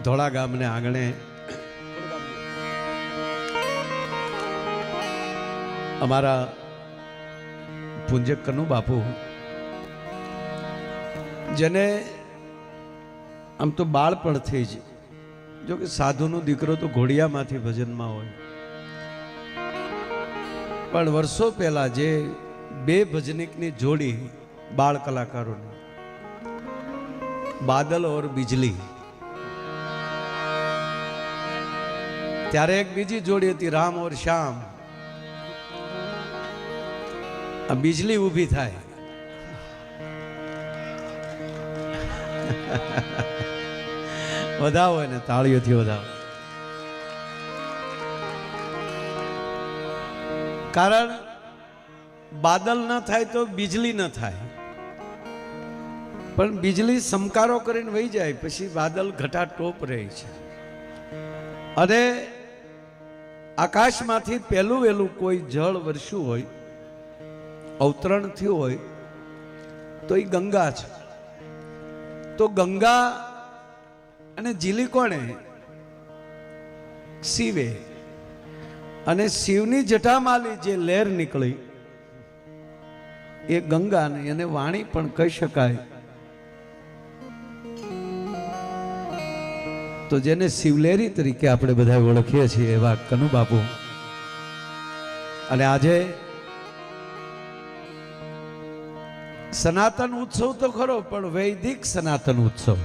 ધોળા ગામને આંગણે અમારા પૂજ્ય કનુ બાપુ, જેને આમ તો બાળપણથી જ, જો કે સાધુનો દીકરો તો ઘોડિયામાંથી ભજનમાં હોય, પણ વર્ષો પહેલા જે બે ભજનિકની જોડી બાળ કલાકારોની, બાદલ ઓર બિજલી, ત્યારે એક બીજી જોડી હતી રામ ઓર શ્યામ. આ બિજલી ઊભી થાય, વધાવો ને તાળીઓથી વધાવો. કારણ બાદલ ન થાય તો બિજલી ન થાય, પણ બિજલી સમકારો કરીને વહી જાય પછી બાદલ ઘટા ટોપ રહે છે. અને આકાશમાંથી પહેલું વહેલું કોઈ જળ વરસ્યું હોય, અવતરણ થયું હોય તો એ ગંગા છે. તો ગંગા અને જીલી કોણે? શિવે. અને શિવની જટામાલી જે લહેર નીકળી એ ગંગાને, એને વાણી પણ કહી શકાય. તો જેને શિવલેરી તરીકે આપણે બધા ઓળખીએ છીએ એવા કનુ બાપુ. અને આજે સનાતન ઉત્સવ તો ખરો, પણ વૈદિક સનાતન ઉત્સવ.